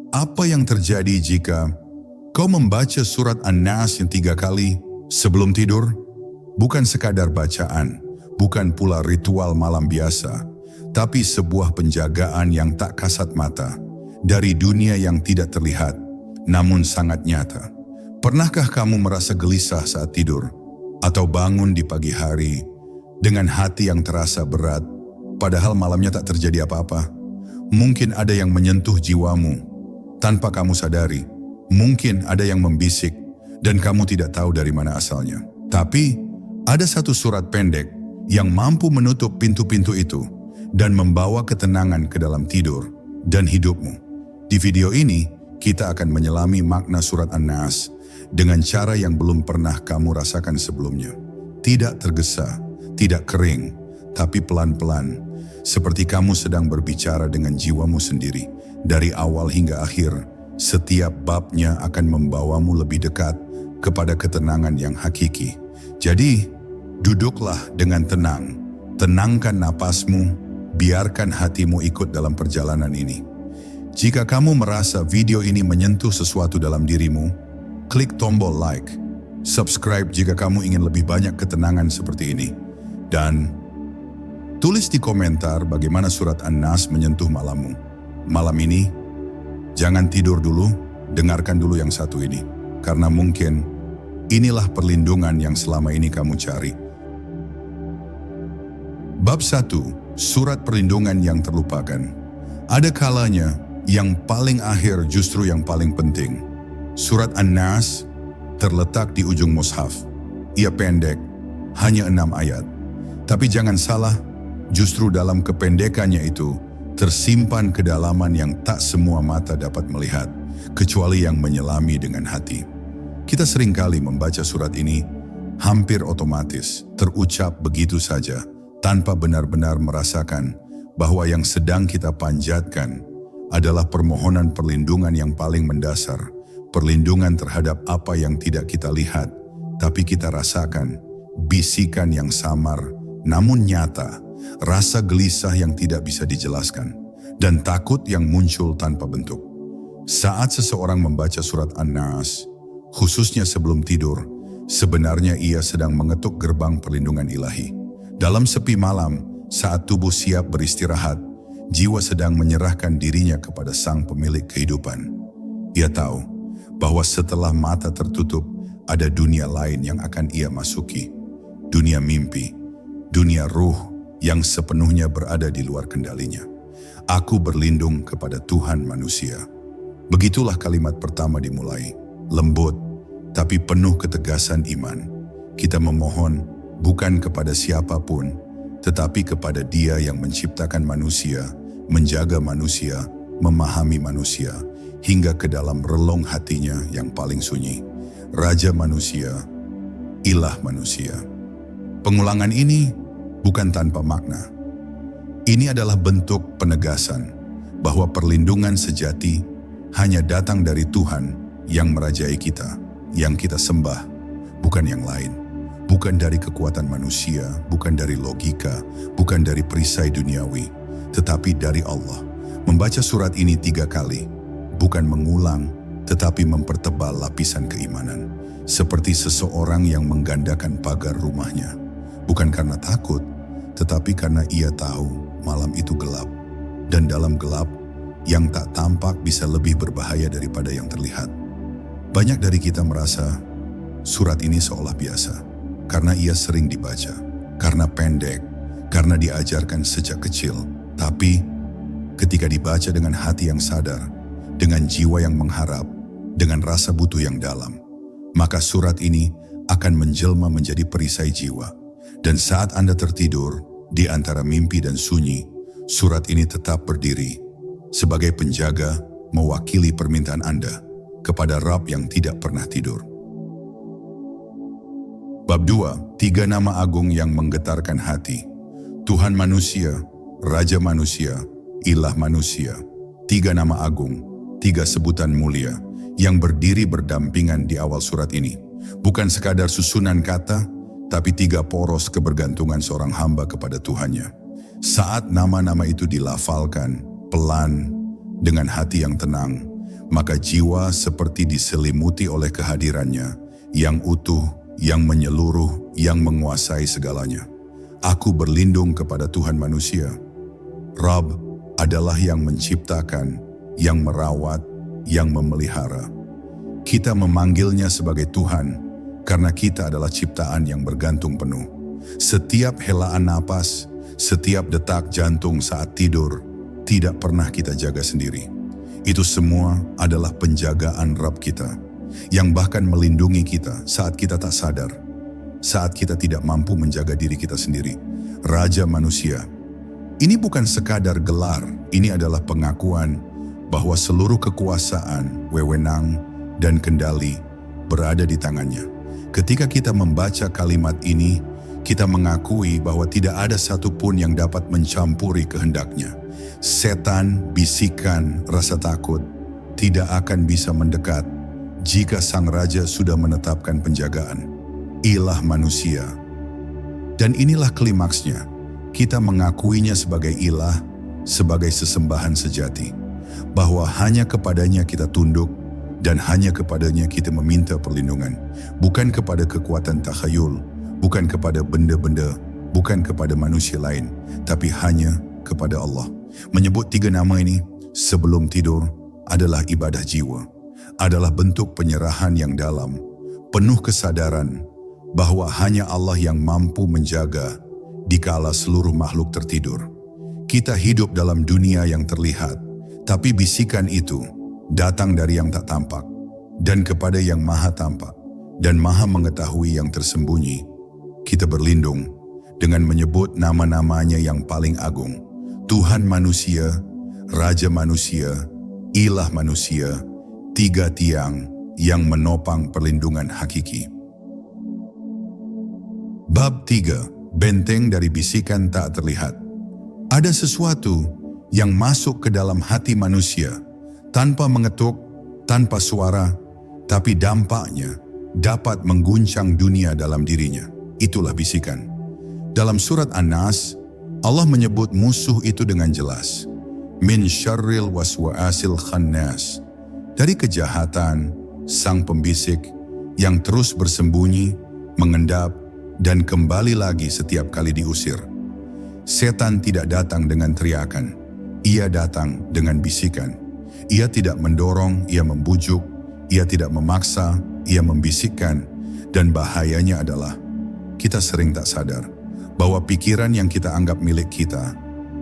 Apa yang terjadi jika kau membaca surat An-Nas yang 3 kali sebelum tidur? Bukan sekadar bacaan, bukan pula ritual malam biasa, tapi sebuah penjagaan yang tak kasat mata dari dunia yang tidak terlihat, namun sangat nyata. Pernahkah kamu merasa gelisah saat tidur? Atau bangun di pagi hari dengan hati yang terasa berat, padahal malamnya tak terjadi apa-apa? Mungkin ada yang menyentuh jiwamu tanpa kamu sadari. Mungkin ada yang membisik dan kamu tidak tahu dari mana asalnya. Tapi ada satu surat pendek yang mampu menutup pintu-pintu itu dan membawa ketenangan ke dalam tidur dan hidupmu. Di video ini, kita akan menyelami makna surat An-Nas dengan cara yang belum pernah kamu rasakan sebelumnya. Tidak tergesa, tidak kering, tapi pelan-pelan, seperti kamu sedang berbicara dengan jiwamu sendiri. Dari awal hingga akhir, setiap babnya akan membawamu lebih dekat kepada ketenangan yang hakiki. Jadi, duduklah dengan tenang, tenangkan napasmu, biarkan hatimu ikut dalam perjalanan ini. Jika kamu merasa video ini menyentuh sesuatu dalam dirimu, klik tombol like, subscribe jika kamu ingin lebih banyak ketenangan seperti ini, dan tulis di komentar bagaimana surat An-Nas menyentuh malammu. Malam ini, jangan tidur dulu, dengarkan dulu yang satu ini, karena mungkin inilah perlindungan yang selama ini kamu cari. Bab 1, Surat Perlindungan yang Terlupakan. Ada kalanya yang paling akhir justru yang paling penting. Surat An-Nas terletak di ujung mushaf. Ia pendek, hanya 6 ayat. Tapi jangan salah, justru dalam kependekannya itu tersimpan kedalaman yang tak semua mata dapat melihat, kecuali yang menyelami dengan hati. Kita seringkali membaca surat ini hampir otomatis, terucap begitu saja, tanpa benar-benar merasakan bahwa yang sedang kita panjatkan adalah permohonan perlindungan yang paling mendasar, perlindungan terhadap apa yang tidak kita lihat, tapi kita rasakan, bisikan yang samar, namun nyata, rasa gelisah yang tidak bisa dijelaskan, dan takut yang muncul tanpa bentuk. Saat seseorang membaca surat An-Nas, khususnya sebelum tidur, sebenarnya ia sedang mengetuk gerbang perlindungan ilahi. Dalam sepi malam, saat tubuh siap beristirahat, jiwa sedang menyerahkan dirinya kepada Sang Pemilik kehidupan. Ia tahu bahwa setelah mata tertutup, ada dunia lain yang akan ia masuki. Dunia mimpi, dunia ruh yang sepenuhnya berada di luar kendalinya. Aku berlindung kepada Tuhan manusia. Begitulah kalimat pertama dimulai, lembut, tapi penuh ketegasan iman. Kita memohon bukan kepada siapapun, tetapi kepada Dia yang menciptakan manusia, menjaga manusia, memahami manusia, hingga ke dalam relung hatinya yang paling sunyi. Raja manusia, ilah manusia. Pengulangan ini bukan tanpa makna. Ini adalah bentuk penegasan bahwa perlindungan sejati hanya datang dari Tuhan yang merajai kita, yang kita sembah, bukan yang lain. Bukan dari kekuatan manusia, bukan dari logika, bukan dari perisai duniawi, tetapi dari Allah. Membaca surat ini 3 kali, bukan mengulang, tetapi mempertebal lapisan keimanan. Seperti seseorang yang menggandakan pagar rumahnya. Bukan karena takut, tetapi karena ia tahu malam itu gelap. Dan dalam gelap, yang tak tampak bisa lebih berbahaya daripada yang terlihat. Banyak dari kita merasa surat ini seolah biasa, karena ia sering dibaca, karena pendek, karena diajarkan sejak kecil. Tapi ketika dibaca dengan hati yang sadar, dengan jiwa yang mengharap, dengan rasa butuh yang dalam, maka surat ini akan menjelma menjadi perisai jiwa. Dan saat Anda tertidur, di antara mimpi dan sunyi, surat ini tetap berdiri sebagai penjaga mewakili permintaan Anda kepada Rabb yang tidak pernah tidur. Bab 2, 3 nama agung yang menggetarkan hati. Tuhan manusia, Raja manusia, Ilah manusia. 3 nama agung, 3 sebutan mulia yang berdiri berdampingan di awal surat ini. Bukan sekadar susunan kata, tapi 3 poros kebergantungan seorang hamba kepada Tuhannya. Saat nama-nama itu dilafalkan, pelan, dengan hati yang tenang, maka jiwa seperti diselimuti oleh kehadirannya yang utuh, yang menyeluruh, yang menguasai segalanya. Aku berlindung kepada Tuhan manusia. Rabb adalah yang menciptakan, yang merawat, yang memelihara. Kita memanggilnya sebagai Tuhan karena kita adalah ciptaan yang bergantung penuh. Setiap helaan napas, setiap detak jantung saat tidur, tidak pernah kita jaga sendiri. Itu semua adalah penjagaan Rabb kita, yang bahkan melindungi kita saat kita tak sadar, saat kita tidak mampu menjaga diri kita sendiri. Raja manusia. Ini bukan sekadar gelar, ini adalah pengakuan bahwa seluruh kekuasaan, wewenang, dan kendali berada di tangannya. Ketika kita membaca kalimat ini, kita mengakui bahwa tidak ada satupun yang dapat mencampuri kehendaknya. Setan, bisikan, rasa takut tidak akan bisa mendekat jika sang raja sudah menetapkan penjagaan. Ilah manusia. Dan inilah klimaksnya, kita mengakuinya sebagai ilah, sebagai sesembahan sejati, bahwa hanya kepadanya kita tunduk dan hanya kepadanya kita meminta perlindungan, bukan kepada kekuatan takhayul, bukan kepada benda-benda, bukan kepada manusia lain, tapi hanya kepada Allah. Menyebut 3 nama ini sebelum tidur adalah ibadah jiwa, adalah bentuk penyerahan yang dalam, penuh kesadaran bahwa hanya Allah yang mampu menjaga dikala seluruh makhluk tertidur. Kita hidup dalam dunia yang terlihat, tapi bisikan itu datang dari yang tak tampak, dan kepada yang maha tampak dan maha mengetahui yang tersembunyi. Kita berlindung dengan menyebut nama-namanya yang paling agung. Tuhan manusia, Raja manusia, Ilah manusia, 3 tiang yang menopang perlindungan hakiki. Bab 3. Benteng dari bisikan tak terlihat. Ada sesuatu yang masuk ke dalam hati manusia tanpa mengetuk, tanpa suara, tapi dampaknya dapat mengguncang dunia dalam dirinya. Itulah bisikan. Dalam surat An-Nas, Allah menyebut musuh itu dengan jelas. Min syarril waswasil khannas. Dari kejahatan, sang pembisik yang terus bersembunyi, mengendap, dan kembali lagi setiap kali diusir. Setan tidak datang dengan teriakan. Ia datang dengan bisikan. Ia tidak mendorong, ia membujuk. Ia tidak memaksa, ia membisikkan. Dan bahayanya adalah kita sering tak sadar bahwa pikiran yang kita anggap milik kita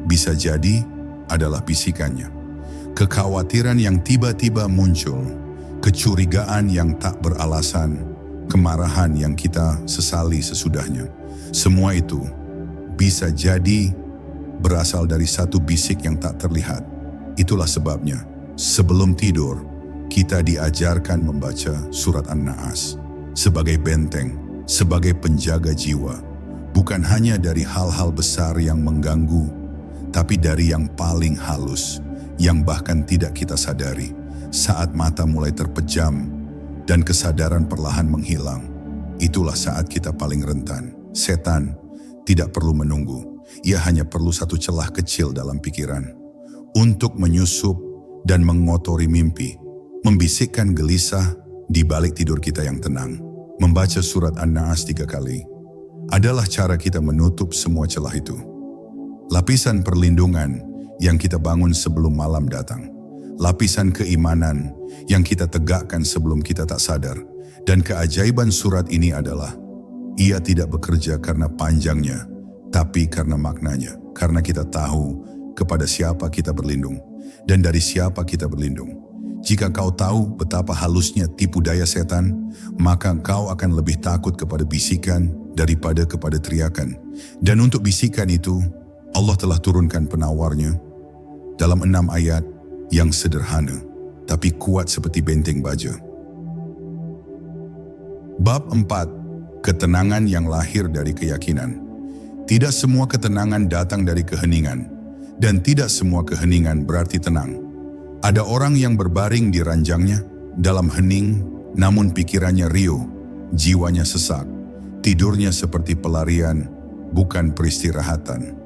bisa jadi adalah bisikannya. Kekhawatiran yang tiba-tiba muncul, kecurigaan yang tak beralasan, kemarahan yang kita sesali sesudahnya. Semua itu bisa jadi berasal dari satu bisik yang tak terlihat. Itulah sebabnya sebelum tidur kita diajarkan membaca surat An-Naas sebagai benteng, sebagai penjaga jiwa. Bukan hanya dari hal-hal besar yang mengganggu, tapi dari yang paling halus, yang bahkan tidak kita sadari. Saat mata mulai terpejam dan kesadaran perlahan menghilang, itulah saat kita paling rentan. Setan tidak perlu menunggu, ia hanya perlu satu celah kecil dalam pikiran untuk menyusup dan mengotori mimpi, membisikkan gelisah di balik tidur kita yang tenang. Membaca surat An-Naas 3 kali adalah cara kita menutup semua celah itu. Lapisan perlindungan yang kita bangun sebelum malam datang. Lapisan keimanan yang kita tegakkan sebelum kita tak sadar. Dan keajaiban surat ini adalah, ia tidak bekerja karena panjangnya, tapi karena maknanya. Karena kita tahu kepada siapa kita berlindung dan dari siapa kita berlindung. Jika kau tahu betapa halusnya tipu daya setan, maka kau akan lebih takut kepada bisikan daripada kepada teriakan. Dan untuk bisikan itu, Allah telah turunkan penawarnya dalam 6 ayat yang sederhana, tapi kuat seperti benteng baja. Bab 4. Ketenangan yang lahir dari keyakinan. Tidak semua ketenangan datang dari keheningan, dan tidak semua keheningan berarti tenang. Ada orang yang berbaring di ranjangnya dalam hening, namun pikirannya riuh, jiwanya sesak, tidurnya seperti pelarian, bukan peristirahatan.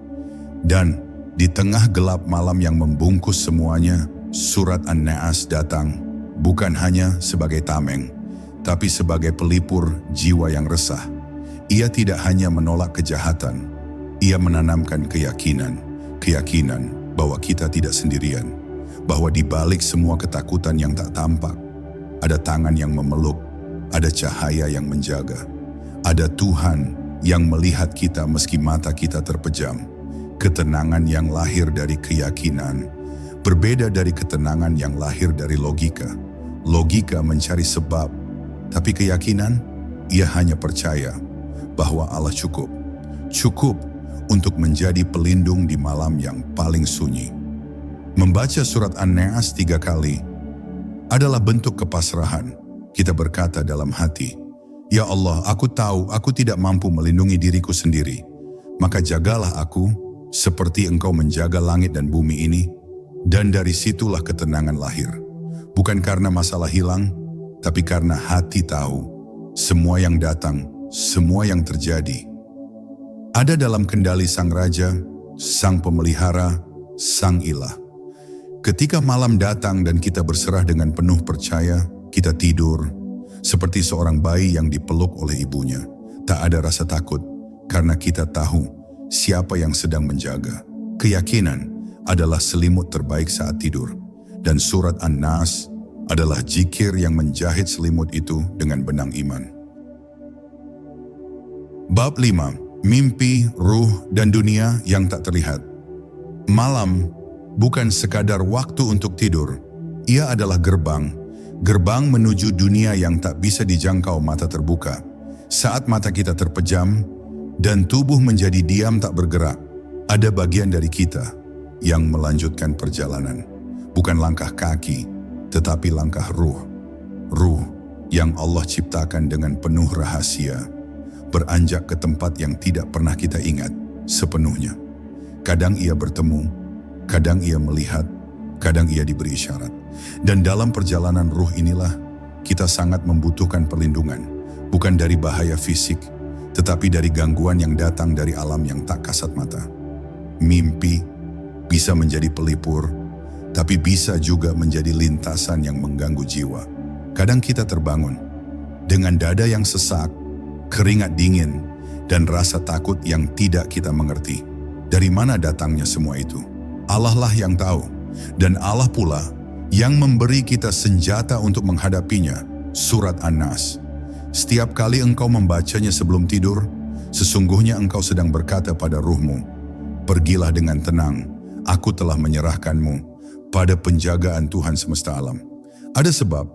Dan di tengah gelap malam yang membungkus semuanya, surat An-Naas datang bukan hanya sebagai tameng, tapi sebagai pelipur jiwa yang resah. Ia tidak hanya menolak kejahatan, ia menanamkan keyakinan bahwa kita tidak sendirian, bahwa di balik semua ketakutan yang tak tampak, ada tangan yang memeluk, ada cahaya yang menjaga, ada Tuhan yang melihat kita meski mata kita terpejam. Ketenangan yang lahir dari keyakinan berbeda dari ketenangan yang lahir dari logika. Logika mencari sebab, tapi keyakinan, ia hanya percaya bahwa Allah cukup untuk menjadi pelindung di malam yang paling sunyi. Membaca surat An-Naas 3 kali adalah bentuk kepasrahan. Kita berkata dalam hati, "Ya Allah, aku tahu aku tidak mampu melindungi diriku sendiri. Maka jagalah aku seperti Engkau menjaga langit dan bumi ini." Dan dari situlah ketenangan lahir. Bukan karena masalah hilang, tapi karena hati tahu semua yang datang, semua yang terjadi ada dalam kendali Sang Raja, Sang Pemelihara, Sang Ilah. Ketika malam datang dan kita berserah dengan penuh percaya, kita tidur seperti seorang bayi yang dipeluk oleh ibunya. Tak ada rasa takut karena kita tahu siapa yang sedang menjaga. Keyakinan adalah selimut terbaik saat tidur, dan surat An-Nas adalah zikir yang menjahit selimut itu dengan benang iman. Bab 5. Mimpi, ruh, dan dunia yang tak terlihat. Malam bukan sekadar waktu untuk tidur, ia adalah gerbang menuju dunia yang tak bisa dijangkau mata terbuka. Saat mata kita terpejam dan tubuh menjadi diam tak bergerak, ada bagian dari kita yang melanjutkan perjalanan. Bukan langkah kaki, tetapi langkah ruh. Ruh yang Allah ciptakan dengan penuh rahasia, beranjak ke tempat yang tidak pernah kita ingat sepenuhnya. Kadang ia bertemu, kadang ia melihat, kadang ia diberi isyarat. Dan dalam perjalanan ruh inilah kita sangat membutuhkan perlindungan, bukan dari bahaya fisik, tetapi dari gangguan yang datang dari alam yang tak kasat mata. Mimpi bisa menjadi pelipur, tapi bisa juga menjadi lintasan yang mengganggu jiwa. Kadang kita terbangun dengan dada yang sesak, keringat dingin, dan rasa takut yang tidak kita mengerti. Dari mana datangnya semua itu? Allah lah yang tahu, dan Allah pula yang memberi kita senjata untuk menghadapinya. Surat An-Nas. Setiap kali engkau membacanya sebelum tidur, sesungguhnya engkau sedang berkata pada ruhmu, "Pergilah dengan tenang, aku telah menyerahkanmu pada penjagaan Tuhan semesta alam." Ada sebab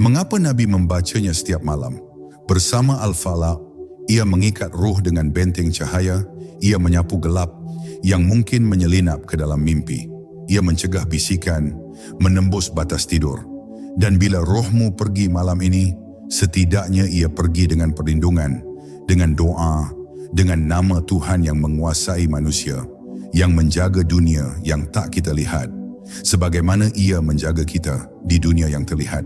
mengapa Nabi membacanya setiap malam. Bersama Al-Falaq, ia mengikat ruh dengan benteng cahaya, ia menyapu gelap yang mungkin menyelinap ke dalam mimpi. Ia mencegah bisikan, menembus batas tidur. Dan bila rohmu pergi malam ini, setidaknya ia pergi dengan perlindungan, dengan doa, dengan nama Tuhan yang menguasai manusia, yang menjaga dunia yang tak kita lihat, sebagaimana ia menjaga kita di dunia yang terlihat.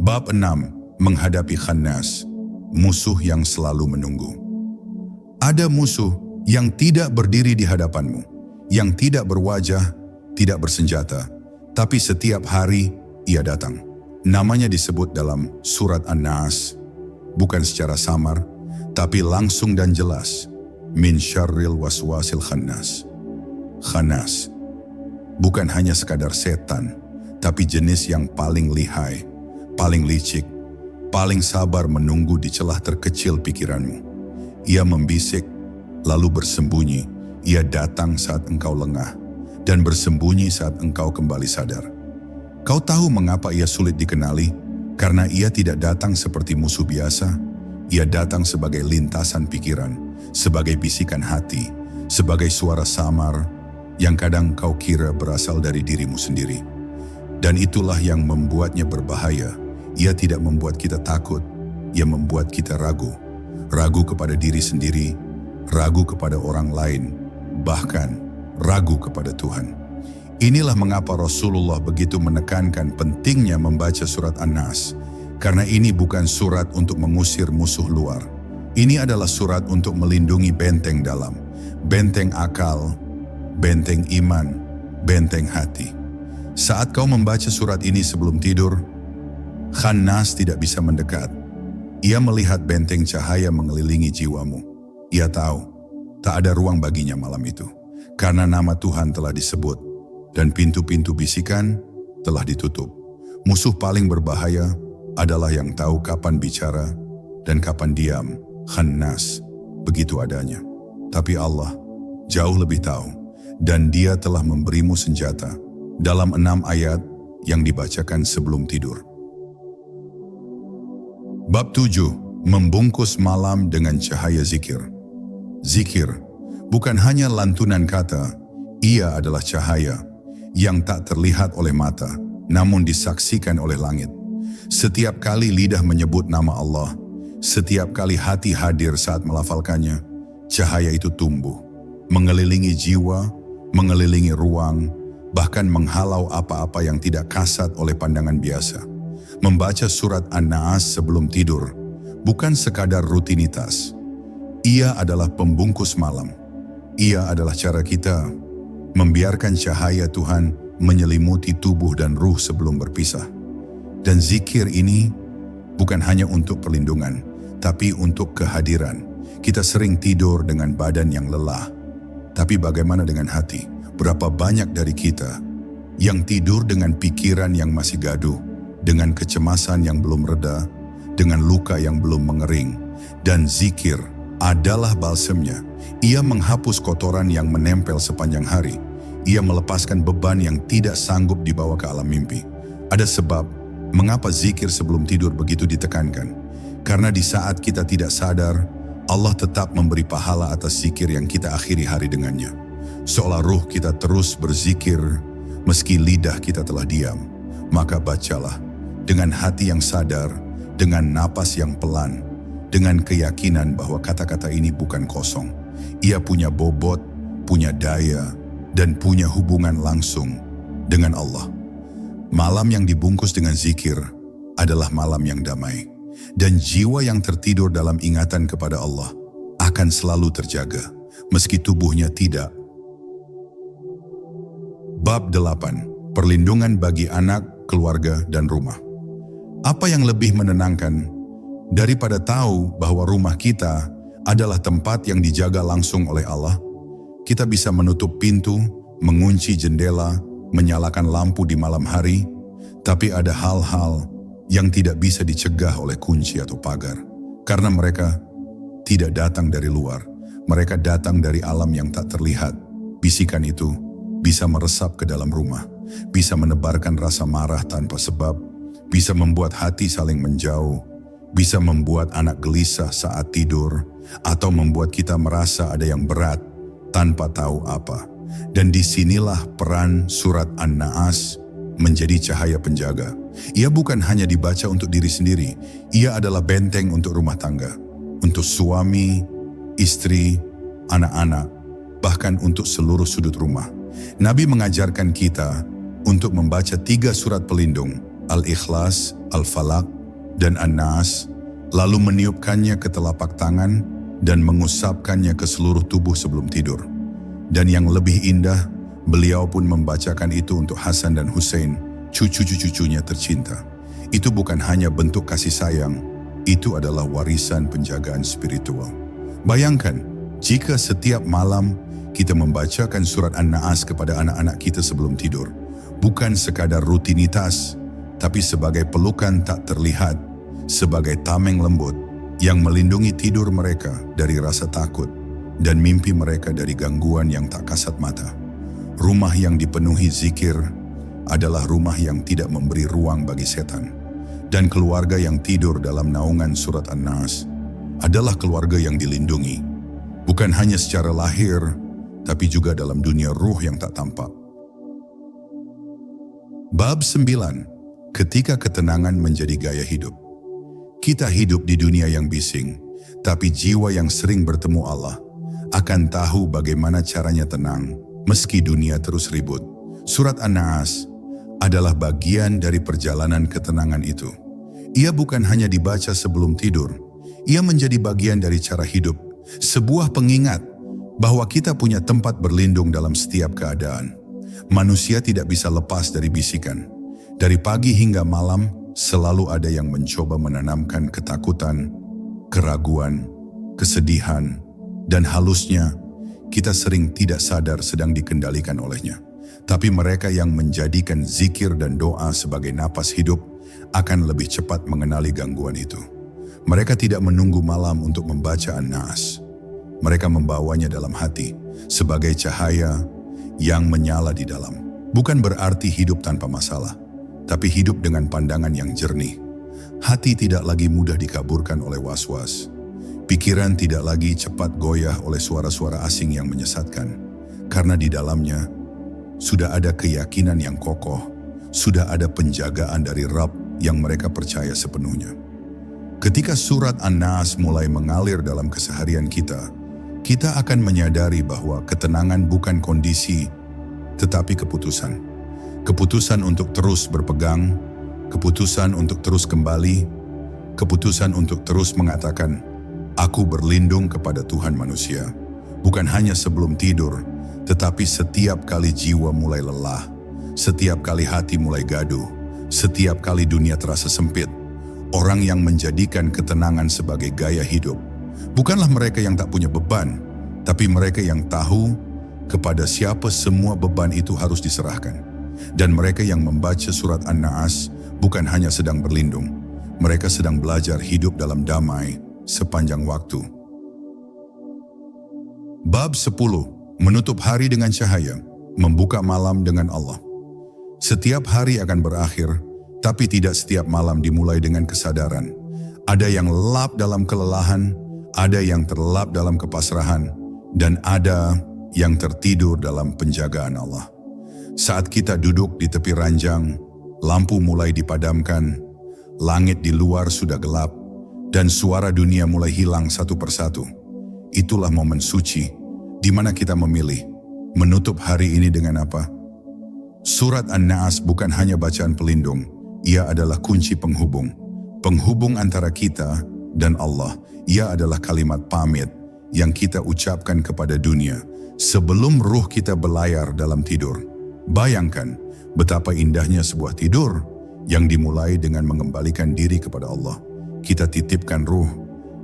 Bab 6. Menghadapi Khannas, musuh yang selalu menunggu. Ada musuh yang tidak berdiri di hadapanmu, yang tidak berwajah, tidak bersenjata, tapi setiap hari ia datang. Namanya disebut dalam surat An-Nas, bukan secara samar, tapi langsung dan jelas. Min syarril waswasil khannas. Khannas bukan hanya sekadar setan, tapi jenis yang paling lihai, paling licik, paling sabar menunggu di celah terkecil pikiranmu. Ia membisik, lalu bersembunyi. Ia datang saat engkau lengah, dan bersembunyi saat engkau kembali sadar. Kau tahu mengapa ia sulit dikenali? Karena ia tidak datang seperti musuh biasa. Ia datang sebagai lintasan pikiran, sebagai bisikan hati, sebagai suara samar yang kadang kau kira berasal dari dirimu sendiri. Dan itulah yang membuatnya berbahaya. Ia tidak membuat kita takut, ia membuat kita ragu. Ragu kepada diri sendiri, ragu kepada orang lain, bahkan ragu kepada Tuhan. Inilah mengapa Rasulullah begitu menekankan pentingnya membaca surat An-Nas. Karena ini bukan surat untuk mengusir musuh luar. Ini adalah surat untuk melindungi benteng dalam, benteng akal, benteng iman, benteng hati. Saat kau membaca surat ini sebelum tidur, Khannas tidak bisa mendekat. Ia melihat benteng cahaya mengelilingi jiwamu. Ia tahu, tak ada ruang baginya malam itu. Karena nama Tuhan telah disebut, dan pintu-pintu bisikan telah ditutup. Musuh paling berbahaya adalah yang tahu kapan bicara dan kapan diam. Khannas, begitu adanya. Tapi Allah jauh lebih tahu, dan Dia telah memberimu senjata dalam 6 ayat yang dibacakan sebelum tidur. Bab 7. Membungkus malam dengan cahaya zikir. Zikir bukan hanya lantunan kata, ia adalah cahaya yang tak terlihat oleh mata, namun disaksikan oleh langit. Setiap kali lidah menyebut nama Allah, setiap kali hati hadir saat melafalkannya, cahaya itu tumbuh, mengelilingi jiwa, mengelilingi ruang, bahkan menghalau apa-apa yang tidak kasat oleh pandangan biasa. Membaca surat An-Naas sebelum tidur bukan sekadar rutinitas. Ia adalah pembungkus malam. Ia adalah cara kita membiarkan cahaya Tuhan menyelimuti tubuh dan ruh sebelum berpisah. Dan zikir ini bukan hanya untuk perlindungan, tapi untuk kehadiran. Kita sering tidur dengan badan yang lelah, tapi bagaimana dengan hati? Berapa banyak dari kita yang tidur dengan pikiran yang masih gaduh, dengan kecemasan yang belum reda, dengan luka yang belum mengering. Dan zikir adalah balsemnya. Ia menghapus kotoran yang menempel sepanjang hari. Ia melepaskan beban yang tidak sanggup dibawa ke alam mimpi. Ada sebab mengapa zikir sebelum tidur begitu ditekankan. Karena di saat kita tidak sadar, Allah tetap memberi pahala atas zikir yang kita akhiri hari dengannya. Seolah ruh kita terus berzikir meski lidah kita telah diam. Maka bacalah dengan hati yang sadar, dengan napas yang pelan, dengan keyakinan bahwa kata-kata ini bukan kosong. Ia punya bobot, punya daya, dan punya hubungan langsung dengan Allah. Malam yang dibungkus dengan zikir adalah malam yang damai. Dan jiwa yang tertidur dalam ingatan kepada Allah akan selalu terjaga, meski tubuhnya tidak. Bab 8. Perlindungan bagi anak, keluarga, dan rumah. Apa yang lebih menenangkan daripada tahu bahwa rumah kita adalah tempat yang dijaga langsung oleh Allah? Kita bisa menutup pintu, mengunci jendela, menyalakan lampu di malam hari, tapi ada hal-hal yang tidak bisa dicegah oleh kunci atau pagar. Karena mereka tidak datang dari luar, mereka datang dari alam yang tak terlihat. Bisikan itu bisa meresap ke dalam rumah, bisa menebarkan rasa marah tanpa sebab, bisa membuat hati saling menjauh, bisa membuat anak gelisah saat tidur, atau membuat kita merasa ada yang berat tanpa tahu apa. Dan disinilah peran surat An-Naas menjadi cahaya penjaga. Ia bukan hanya dibaca untuk diri sendiri, ia adalah benteng untuk rumah tangga, untuk suami, istri, anak-anak, bahkan untuk seluruh sudut rumah. Nabi mengajarkan kita untuk membaca 3 surat pelindung, Al-Ikhlas, Al-Falaq, dan An-Nas, lalu meniupkannya ke telapak tangan dan mengusapkannya ke seluruh tubuh sebelum tidur. Dan yang lebih indah, beliau pun membacakan itu untuk Hasan dan Hussein, cucu-cucunya tercinta. Itu bukan hanya bentuk kasih sayang, itu adalah warisan penjagaan spiritual. Bayangkan, jika setiap malam kita membacakan surat An-Naas kepada anak-anak kita sebelum tidur, bukan sekadar rutinitas, tapi sebagai pelukan tak terlihat, sebagai tameng lembut yang melindungi tidur mereka dari rasa takut dan mimpi mereka dari gangguan yang tak kasat mata. Rumah yang dipenuhi zikir adalah rumah yang tidak memberi ruang bagi setan. Dan keluarga yang tidur dalam naungan surat An-Nas adalah keluarga yang dilindungi, bukan hanya secara lahir, tapi juga dalam dunia ruh yang tak tampak. Bab 9. Ketika ketenangan menjadi gaya hidup. Kita hidup di dunia yang bising, tapi jiwa yang sering bertemu Allah akan tahu bagaimana caranya tenang meski dunia terus ribut. Surat An-Naas adalah bagian dari perjalanan ketenangan itu. Ia bukan hanya dibaca sebelum tidur, ia menjadi bagian dari cara hidup, sebuah pengingat bahwa kita punya tempat berlindung dalam setiap keadaan. Manusia tidak bisa lepas dari bisikan. Dari pagi hingga malam, selalu ada yang mencoba menanamkan ketakutan, keraguan, kesedihan, dan halusnya, kita sering tidak sadar sedang dikendalikan olehnya. Tapi mereka yang menjadikan zikir dan doa sebagai napas hidup akan lebih cepat mengenali gangguan itu. Mereka tidak menunggu malam untuk membaca An-Nas. Mereka membawanya dalam hati sebagai cahaya yang menyala di dalam. Bukan berarti hidup tanpa masalah, tapi hidup dengan pandangan yang jernih. Hati tidak lagi mudah dikaburkan oleh was-was. Pikiran tidak lagi cepat goyah oleh suara-suara asing yang menyesatkan. Karena di dalamnya sudah ada keyakinan yang kokoh, sudah ada penjagaan dari Rabb yang mereka percaya sepenuhnya. Ketika surat An-Nas mulai mengalir dalam keseharian kita, kita akan menyadari bahwa ketenangan bukan kondisi, tetapi keputusan. Keputusan untuk terus berpegang, keputusan untuk terus kembali, keputusan untuk terus mengatakan, "Aku berlindung kepada Tuhan manusia." Bukan hanya sebelum tidur, tetapi setiap kali jiwa mulai lelah, setiap kali hati mulai gaduh, setiap kali dunia terasa sempit. Orang yang menjadikan ketenangan sebagai gaya hidup, bukanlah mereka yang tak punya beban, tapi mereka yang tahu kepada siapa semua beban itu harus diserahkan. Dan mereka yang membaca surat An-Nas bukan hanya sedang berlindung, mereka sedang belajar hidup dalam damai sepanjang waktu. Bab 10. Menutup hari dengan cahaya, membuka malam dengan Allah. Setiap hari akan berakhir, tapi tidak setiap malam dimulai dengan kesadaran. Ada yang lelap dalam kelelahan, ada yang terlelap dalam kepasrahan, dan ada yang tertidur dalam penjagaan Allah. Saat kita duduk di tepi ranjang, lampu mulai dipadamkan, langit di luar sudah gelap, dan suara dunia mulai hilang satu persatu. Itulah momen suci, di mana kita memilih menutup hari ini dengan apa. Surat An-Nas bukan hanya bacaan pelindung, ia adalah kunci penghubung. Penghubung antara kita dan Allah. Ia adalah kalimat pamit yang kita ucapkan kepada dunia sebelum ruh kita berlayar dalam tidur. Bayangkan betapa indahnya sebuah tidur yang dimulai dengan mengembalikan diri kepada Allah. Kita titipkan ruh,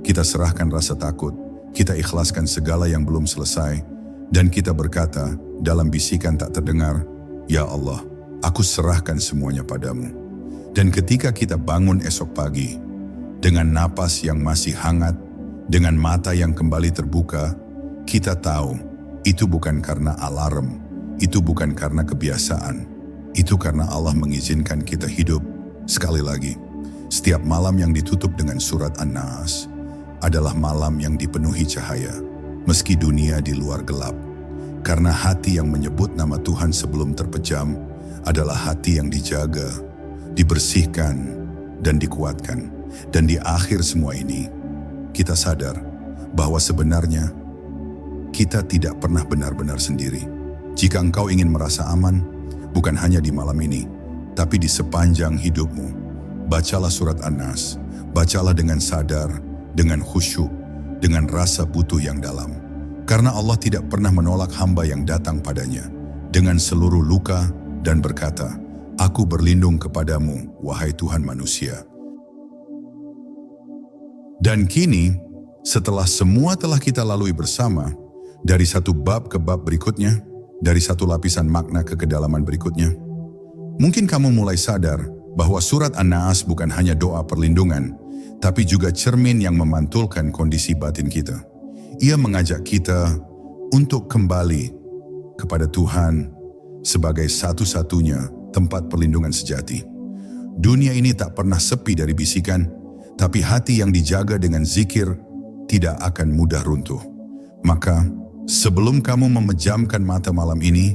kita serahkan rasa takut, kita ikhlaskan segala yang belum selesai, dan kita berkata dalam bisikan tak terdengar, "Ya Allah, aku serahkan semuanya padamu." Dan ketika kita bangun esok pagi, dengan napas yang masih hangat, dengan mata yang kembali terbuka, kita tahu itu bukan karena alarm, itu bukan karena kebiasaan, itu karena Allah mengizinkan kita hidup. Sekali lagi, setiap malam yang ditutup dengan surat An-Nas adalah malam yang dipenuhi cahaya, meski dunia di luar gelap. Karena hati yang menyebut nama Tuhan sebelum terpejam adalah hati yang dijaga, dibersihkan, dan dikuatkan. Dan di akhir semua ini, kita sadar bahwa sebenarnya kita tidak pernah benar-benar sendiri. Jika engkau ingin merasa aman, bukan hanya di malam ini, tapi di sepanjang hidupmu, bacalah surat An-Nas, bacalah dengan sadar, dengan khusyuk, dengan rasa butuh yang dalam. Karena Allah tidak pernah menolak hamba yang datang padanya dengan seluruh luka dan berkata, "Aku berlindung kepadamu, wahai Tuhan manusia." Dan kini, setelah semua telah kita lalui bersama, dari satu bab ke bab berikutnya, dari satu lapisan makna ke kedalaman berikutnya, mungkin kamu mulai sadar bahwa surat An-Nas bukan hanya doa perlindungan, tapi juga cermin yang memantulkan kondisi batin kita. Ia mengajak kita untuk kembali kepada Tuhan sebagai satu-satunya tempat perlindungan sejati. Dunia ini tak pernah sepi dari bisikan, tapi hati yang dijaga dengan zikir tidak akan mudah runtuh. Maka, sebelum kamu memejamkan mata malam ini,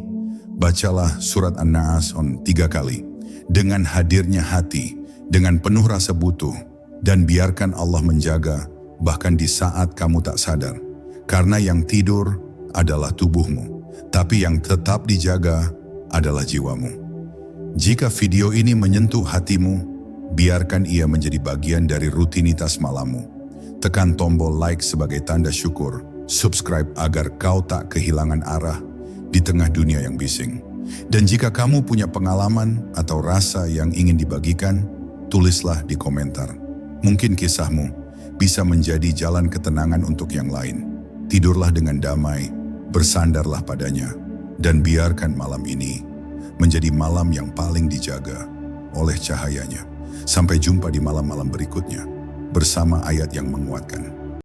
bacalah surat An-Nas 3 kali. Dengan hadirnya hati, dengan penuh rasa butuh, dan biarkan Allah menjaga bahkan di saat kamu tak sadar. Karena yang tidur adalah tubuhmu, tapi yang tetap dijaga adalah jiwamu. Jika video ini menyentuh hatimu, biarkan ia menjadi bagian dari rutinitas malammu. Tekan tombol like sebagai tanda syukur, subscribe agar kau tak kehilangan arah di tengah dunia yang bising. Dan jika kamu punya pengalaman atau rasa yang ingin dibagikan, tulislah di komentar. Mungkin kisahmu bisa menjadi jalan ketenangan untuk yang lain. Tidurlah dengan damai, bersandarlah padanya, dan biarkan malam ini menjadi malam yang paling dijaga oleh cahayanya. Sampai jumpa di malam-malam berikutnya bersama ayat yang menguatkan.